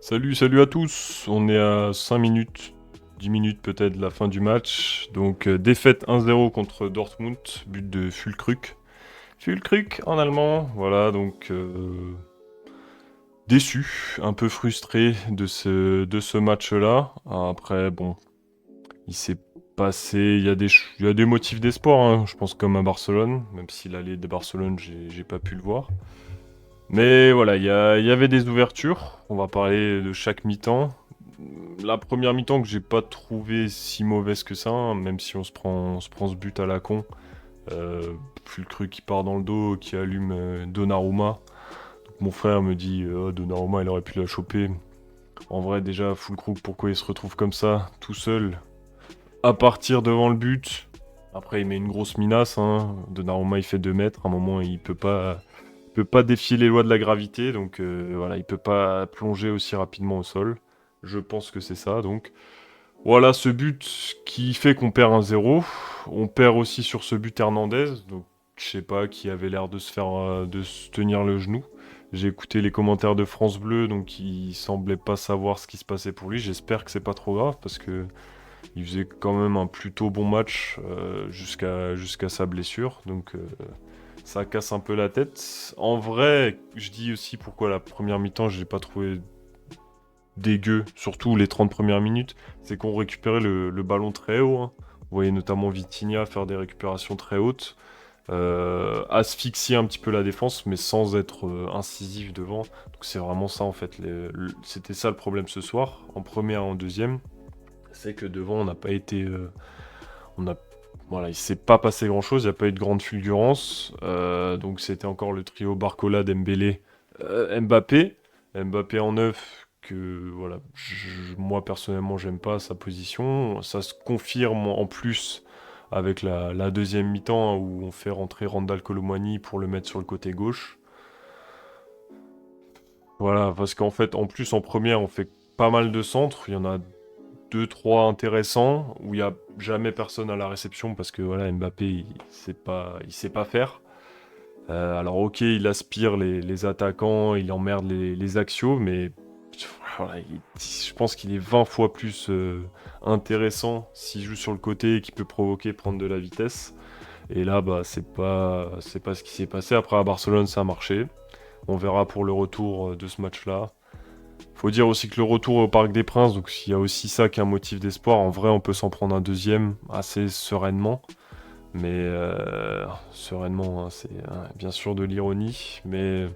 Salut à tous. On est à 5 minutes, 10 minutes peut-être de la fin du match. Donc défaite 1-0 contre Dortmund, but de Füllkrug. Füllkrug en allemand, voilà donc déçu, un peu frustré de ce match-là. Après bon, il s'est passé, il y a des motifs d'espoir, hein, je pense comme à Barcelone, même si l'allée de Barcelone, j'ai pas pu le voir. Mais voilà, il y avait des ouvertures. On va parler de chaque mi-temps. La première mi-temps que j'ai pas trouvé si mauvaise que ça, hein, même si on se prend ce but à la con. Fulcru qui part dans le dos, qui allume Donnarumma. Donc mon frère me dit oh, Donnarumma il aurait pu la choper. En vrai déjà Fulcru pourquoi il se retrouve comme ça, tout seul, à partir devant le but. Après il met une grosse minace, hein. Donnarumma il fait 2 mètres, à un moment il peut pas défier les lois de la gravité, donc voilà, il peut pas plonger aussi rapidement au sol. Je pense que c'est ça, donc. Voilà ce but qui fait qu'on perd 1-0. On perd aussi sur ce but Hernandez, donc je sais pas, qui avait l'air de se tenir le genou. J'ai écouté les commentaires de France Bleu, donc il semblait pas savoir ce qui se passait pour lui. J'espère que c'est pas trop grave parce que il faisait quand même un plutôt bon match jusqu'à sa blessure, donc ça casse un peu la tête. En vrai, je dis aussi pourquoi la première mi-temps je l'ai pas trouvé dégueu, surtout les 30 premières minutes, c'est qu'on récupérait le ballon très haut, hein. Vous voyez notamment Vitinha faire des récupérations très hautes, asphyxier un petit peu la défense, mais sans être incisif devant. Donc c'est vraiment ça en fait. C'était ça le problème ce soir, en première et en deuxième. C'est que devant, on n'a pas été. On a, voilà, il s'est pas passé grand chose, il n'y a pas eu de grande fulgurance. Donc c'était encore le trio Barcola, Dembélé, Mbappé. Mbappé en neuf, que voilà, moi personnellement j'aime pas sa position. Ça se confirme en plus avec la deuxième mi-temps hein, où on fait rentrer Randal Colomwani pour le mettre sur le côté gauche. Voilà, parce qu'en fait, en plus en première, on fait pas mal de centres. Il y en a deux, trois intéressants où il y a jamais personne à la réception parce que voilà, Mbappé, il sait pas faire. Alors ok, il aspire les attaquants, il emmerde les axiaux, mais voilà, je pense qu'il est 20 fois plus intéressant s'il joue sur le côté et qu'il peut provoquer, prendre de la vitesse. Et là, bah, c'est pas ce qui s'est passé. Après, à Barcelone, ça a marché. On verra pour le retour de ce match-là. Faut dire aussi que le retour au Parc des Princes, donc il y a aussi ça qui est un motif d'espoir. En vrai, on peut s'en prendre un deuxième assez sereinement. Mais sereinement, hein, c'est bien sûr de l'ironie. Mais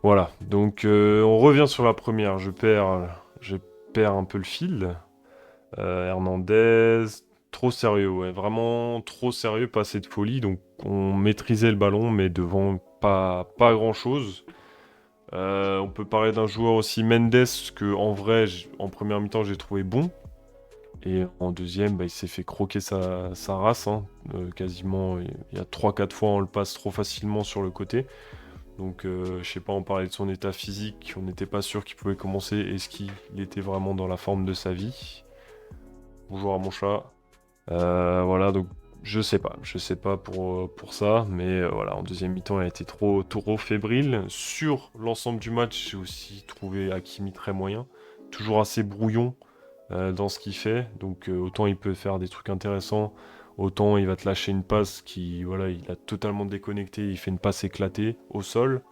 voilà. Donc on revient sur la première. Je perds un peu le fil. Hernandez, trop sérieux, ouais. Vraiment trop sérieux, pas assez de folie. Donc on maîtrisait le ballon, mais devant pas grand-chose. On peut parler d'un joueur aussi Mendes que en vrai, en première mi-temps, j'ai trouvé bon. Et en deuxième, bah, il s'est fait croquer sa race, hein. Quasiment, il y a 3 4 fois, on le passe trop facilement sur le côté. Donc, je sais pas, on parlait de son état physique, on n'était pas sûr qu'il pouvait commencer. Est-ce qu'il était vraiment dans la forme de sa vie? Bonjour à mon chat. Voilà, donc je sais pas pour ça, mais voilà, en deuxième mi-temps, il a été trop fébrile. Sur l'ensemble du match, j'ai aussi trouvé Hakimi très moyen, toujours assez brouillon dans ce qu'il fait. Donc autant il peut faire des trucs intéressants, autant il va te lâcher une passe qui, voilà, il a totalement déconnecté, il fait une passe éclatée au sol.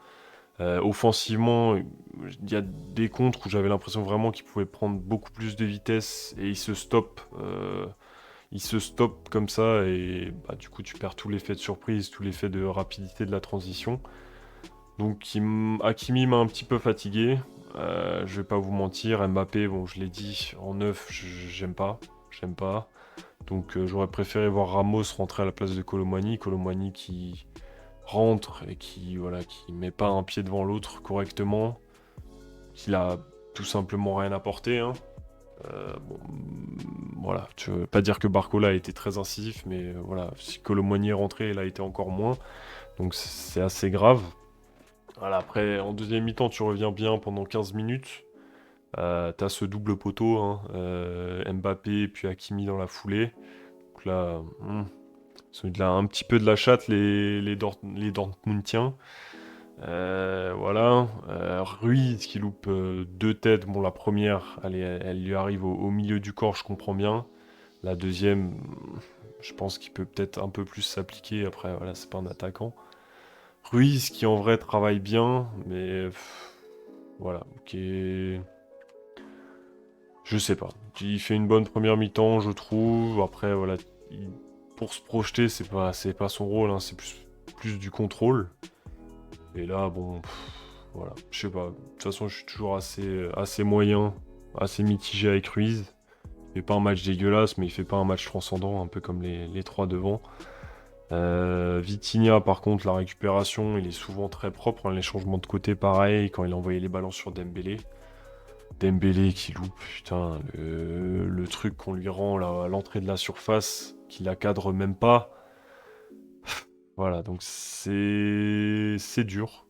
Offensivement, il y a des contres où j'avais l'impression vraiment qu'il pouvait prendre beaucoup plus de vitesse et il se stoppe comme ça et bah, du coup tu perds tout l'effet de surprise, tout l'effet de rapidité de la transition. Donc Hakimi m'a un petit peu fatigué, je vais pas vous mentir. Mbappé, bon je l'ai dit, en neuf, j'aime pas. J'aime pas. Donc j'aurais préféré voir Ramos rentrer à la place de Colomani. Colomani qui rentre et qui voilà, qui met pas un pied devant l'autre correctement, qu'il a tout simplement rien apporté, hein. Bon, voilà, je veux pas dire que Barcola a été très incisif, mais voilà, si Colomboigny est rentré, il a été encore moins, donc c'est assez grave. Voilà, après, en deuxième mi-temps, tu reviens bien pendant 15 minutes. T'as ce double poteau, hein, Mbappé puis Hakimi dans la foulée. Donc là, ils ont eu un petit peu de la chatte, les Dortmundiens. Voilà. Ruiz qui loupe deux têtes. Bon, la première, elle lui arrive au milieu du corps, je comprends bien. La deuxième, je pense qu'il peut peut-être un peu plus s'appliquer. Après, voilà, c'est pas un attaquant. Ruiz qui en vrai travaille bien, mais voilà, ok. Je sais pas. Il fait une bonne première mi-temps, je trouve. Après, voilà, pour se projeter, c'est pas son rôle, hein, c'est plus du contrôle. Et là, bon, voilà, je sais pas. De toute façon, je suis toujours assez moyen, assez mitigé avec Ruiz. Il fait pas un match dégueulasse, mais il fait pas un match transcendant, un peu comme les trois devant. Vitinha, par contre, la récupération, il est souvent très propre, hein. Les changements de côté, pareil, quand il a envoyé les ballons sur Dembélé. Dembélé qui loupe, putain, le truc qu'on lui rend là, à l'entrée de la surface, qui la cadre même pas. Voilà, donc c'est dur.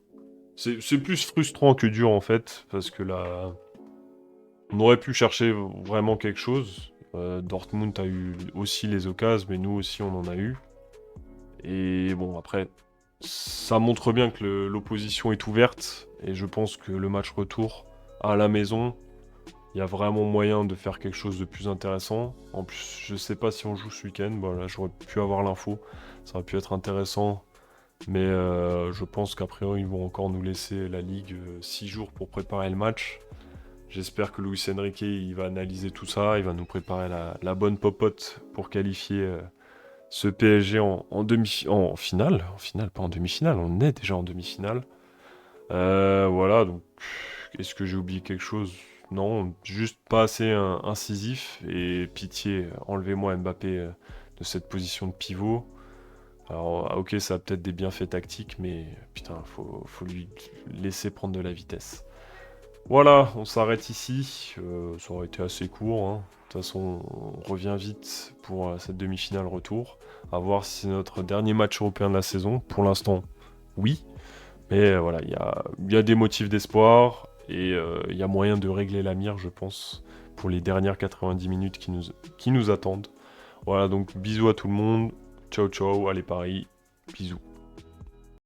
C'est plus frustrant que dur en fait, parce que là, on aurait pu chercher vraiment quelque chose. Dortmund a eu aussi les occasions, mais nous aussi on en a eu. Et bon, après, ça montre bien que l'opposition est ouverte, et je pense que le match retour à la maison, il y a vraiment moyen de faire quelque chose de plus intéressant. En plus, je sais pas si on joue ce week-end, bon, là j'aurais pu avoir l'info, ça aurait pu être intéressant. Mais je pense qu'a priori, ils vont encore nous laisser la Ligue 6 jours pour préparer le match. J'espère que Luis Enrique il va analyser tout ça, il va nous préparer la bonne popote pour qualifier ce PSG en finale. En finale, pas en demi-finale, on est déjà en demi-finale. Voilà, donc est-ce que j'ai oublié quelque chose? Non, juste pas assez incisif. Et pitié, enlevez-moi Mbappé de cette position de pivot. Alors, ah, ok, ça a peut-être des bienfaits tactiques, mais putain, faut lui laisser prendre de la vitesse. Voilà, on s'arrête ici. Ça aurait été assez court, hein. De toute façon, on revient vite pour cette demi-finale retour. À voir si c'est notre dernier match européen de la saison. Pour l'instant, oui. Mais voilà, il y a des motifs d'espoir et il y a moyen de régler la mire, je pense, pour les dernières 90 minutes qui nous attendent. Voilà, donc bisous à tout le monde. Ciao, ciao. Allez, Paris. Bisous.